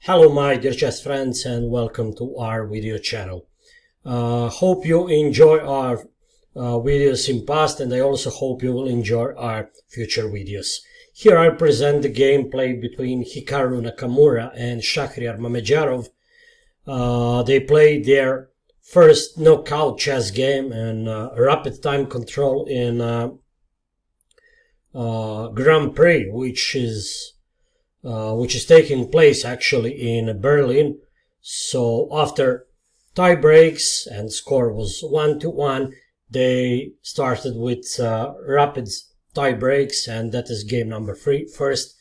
Hello my dear chess friends and welcome to our video channel. Hope you enjoy our videos in past, and I also hope you will enjoy our future videos. Here I present the gameplay between Hikaru Nakamura and Shakhriyar Mamedyarov. They played their first knockout chess game and rapid time control in Grand Prix, which is taking place actually in Berlin. So after tie breaks and score was 1-1, they started with rapid tie breaks, and that is game number 3, first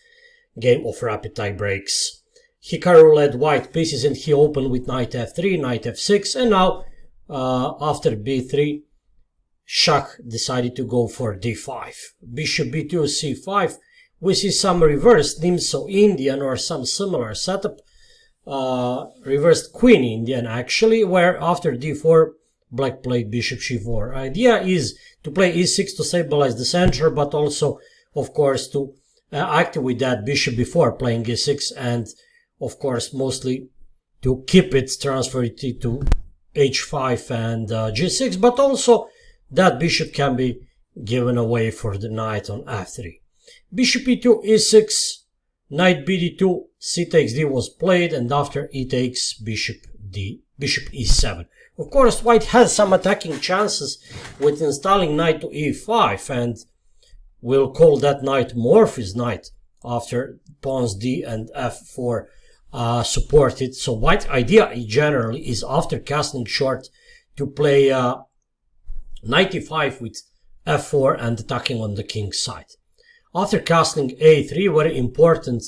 game of rapid tie breaks. Hikaru led white pieces and he opened with knight f3, knight f6, and now after b3, Shak decided to go for d5. Bishop b2, c5. We see some reversed Nimso Indian or some similar setup, reversed Queen Indian actually, where after d4 black played bishop c4. Idea is to play e6 to stabilize the center, but also of course to activate that bishop before playing e6, and of course mostly to keep it, transfer it to h5 and g6, but also that bishop can be given away for the knight on f3. Bishop e2, e6, knight bd2, c takes d was played, and after e takes bishop e7. Of course, white has some attacking chances with installing knight to e5, and we'll call that knight Morphy's knight after pawns d and f4 supported. So white idea generally is after castling short to play knight e5 with f4 and attacking on the king side. After castling a3, very important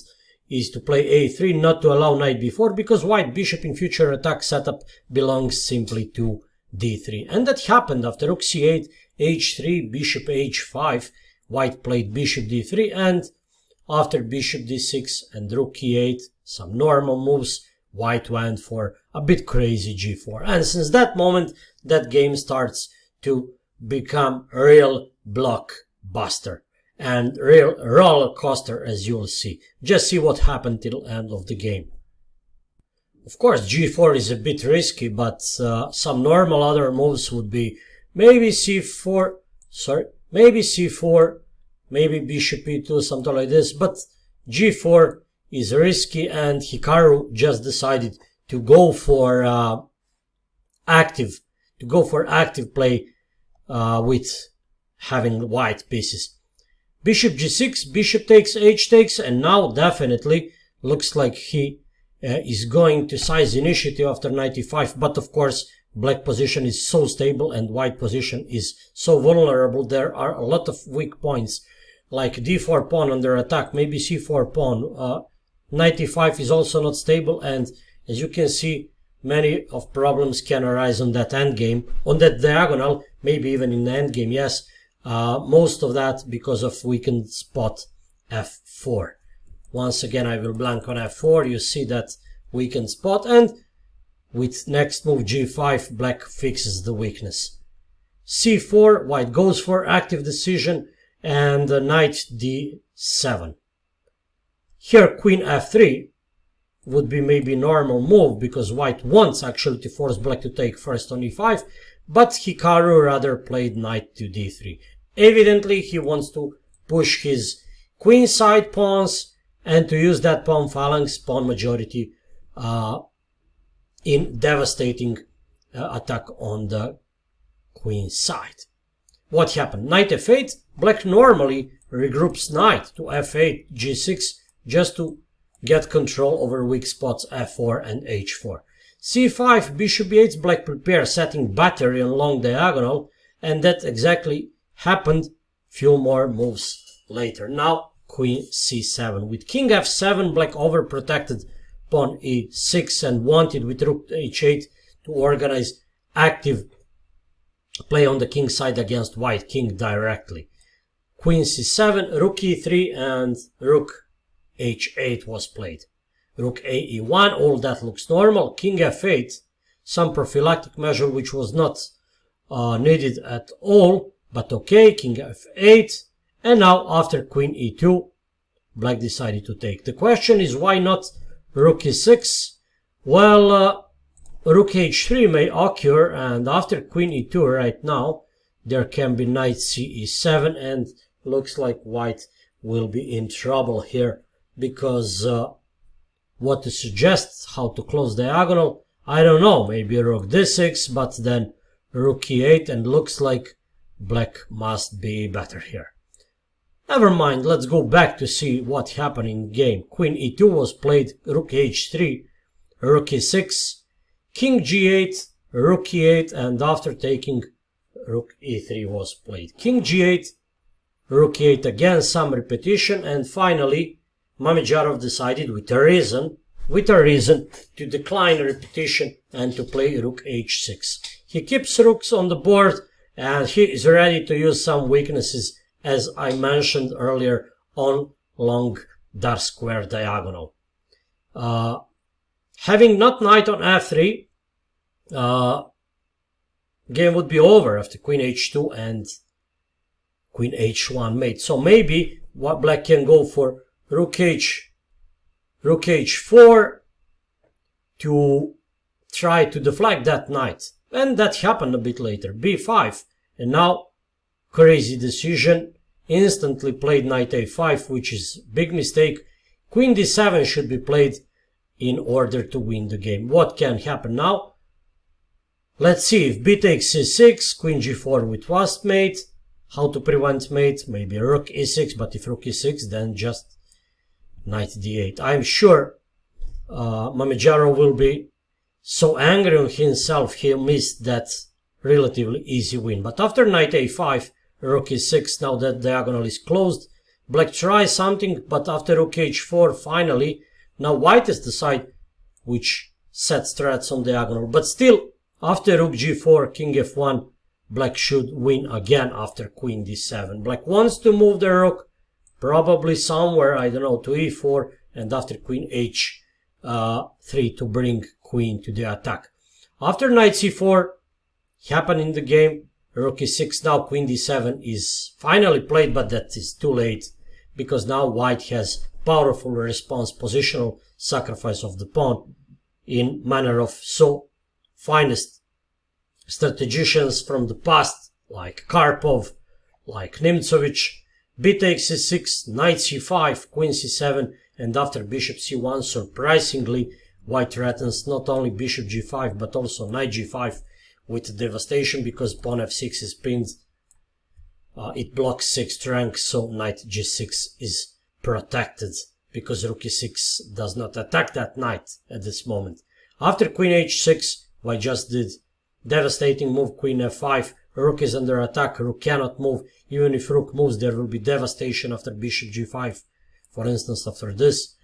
is to play a3, not to allow knight b4, because white bishop in future attack setup belongs simply to d3. And that happened after rook c8, h3, bishop h5, white played bishop d3, and after bishop d6 and rook e8, some normal moves, white went for a bit crazy g4. And since that moment, that game starts to become a real blockbuster and real roller coaster, as you'll see. Just see what happened till end of the game. Of course, g4 is a bit risky, but some normal other moves would be maybe c4, maybe c4, maybe bishop e2, something like this, but g4 is risky, and Hikaru just decided to go for active play with having white pieces. Bishop g6, bishop takes, h takes, and now definitely looks like he is going to seize initiative after knight e5, but of course black position is so stable and white position is so vulnerable. There are a lot of weak points, like d4 pawn under attack, maybe c4 pawn, knight e5 is also not stable, and as you can see, many of problems can arise on that endgame, on that diagonal, maybe even in the endgame, yes. Most of that because of weakened spot f4. Once again, I will blank on f4. You see that weakened spot, and with next move g5, black fixes the weakness. c4, white goes for active decision, and knight d7. Here queen f3 would be maybe normal move, because white wants actually to force black to take first on e5, but Hikaru rather played knight to d3. Evidently, he wants to push his queen side pawns and to use that pawn phalanx, pawn majority, in devastating attack on the queen side. What happened? Knight f8, black normally regroups knight to f8, g6, just to get control over weak spots f4 and h4. c5, bishop b8, black prepares setting battery on long diagonal, and that exactly happened few more moves later. Now queen c7. With king f7, black overprotected pawn e6 and wanted with rook h8 to organize active play on the king side against white king directly. Queen c7, rook e3, and rook h8 was played. Rook a e1, all that looks normal. King f8, some prophylactic measure which was not needed at all, but okay. King f8, and now after queen e2, black decided to take. The question is, why not Rook e6. Well, Rook h3 may occur, and after Queen e2 right now, there can be Knight ce7, and looks like White will be in trouble here, because what to suggest, how to close diagonal, I don't know, maybe Rook d6, but then Rook e8, and looks like Black must be better here. Never mind, let's go back to see what happened in game. Queen e2 was played, Rook h3, Rook e6, King g8, Rook e8, and after taking Rook e3 was played. King g8, Rook e8 again, some repetition, and finally Mamedyarov decided with a reason to decline repetition and to play Rook h6. He keeps rooks on the board and he is ready to use some weaknesses, as I mentioned earlier, on long dark square diagonal. Having not knight on f3, game would be over after Queen h2 and Queen h1 mate. So maybe what Black can go for Rook h4 to try to deflect that knight. And that happened a bit later. b5. And now, crazy decision. Instantly played Knight a5, which is big mistake. Queen d7 should be played in order to win the game. What can happen now? Let's see. If b takes c6, Queen g4 with wasp mate. How to prevent mate? Maybe Rook e6, but if Rook e6, then just Knight d8. I'm sure Mamedyarov will be so angry on himself he missed that relatively easy win. But after Knight a5, Rook e6, now that diagonal is closed, Black tries something, but after Rook h4, finally, now White is the side which sets threats on diagonal. But still, after Rook g4, King f1, Black should win again after Queen d7. Black wants to move the Rook, probably somewhere, I don't know, to e4, and after Queen h3 to bring Queen to the attack. After Knight c4 happened in the game, Rook e6, now Queen d7 is finally played, but that is too late, because now White has powerful response, positional sacrifice of the pawn in manner of so finest strategicians from the past, like Karpov, like Nimzovich. B takes c6, Knight c5, Queen c7, and after Bishop c1, surprisingly, White threatens not only Bishop g5, but also Knight g5 with devastation, because pawn f6 is pinned. It blocks 6th rank, so Knight g6 is protected, because Rook e6 does not attack that knight at this moment. After Queen h6, White just did devastating move, Queen f5. Rook is under attack, Rook cannot move. Even if Rook moves, there will be devastation after Bishop g5. For instance, after this,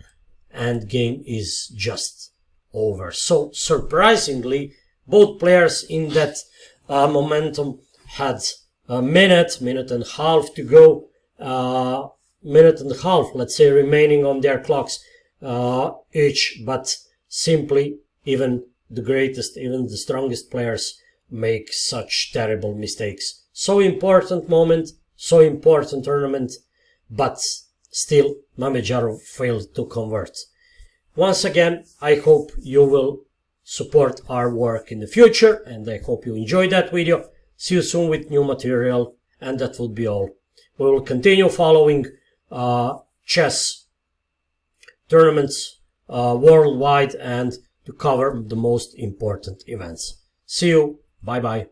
and game is just over. So, surprisingly, both players in that momentum had a minute and a half to go. Minute and a half, let's say, remaining on their clocks each, but simply even the greatest, even the strongest players make such terrible mistakes. So important moment, so important tournament, but still Mamedyarov failed to convert. Once again, I hope you will support our work in the future, and I hope you enjoyed that video. See you soon with new material, and that would be all. We will continue following chess tournaments worldwide and to cover the most important events. See you. Bye bye.